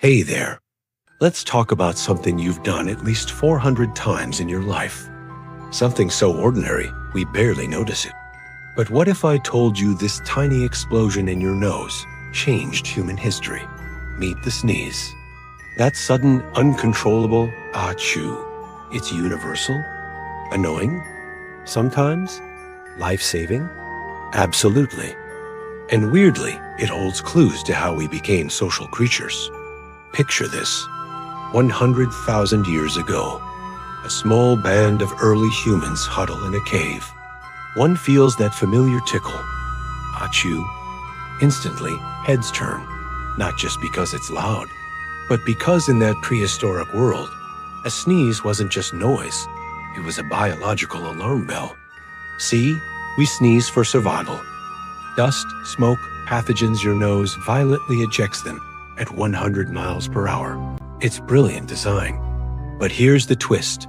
Hey there. Let's talk about something you've done at least 400 times in your life. Something so ordinary, we barely notice it. But what if I told you this tiny explosion in your nose changed human history? Meet the sneeze. That sudden, uncontrollable achoo. It's universal, annoying, sometimes life-saving. Absolutely. And weirdly, it holds clues to how we became social creatures. Picture this. 100,000 years ago, a small band of early humans huddle in a cave. One feels that familiar tickle. Achoo. Instantly, heads turn, not just because it's loud, but because in that prehistoric world, a sneeze wasn't just noise, it was a biological alarm bell. See, we sneeze for survival. Dust, smoke, pathogens, your nose violently ejects them at 100 miles per hour. It's brilliant design. But here's the twist.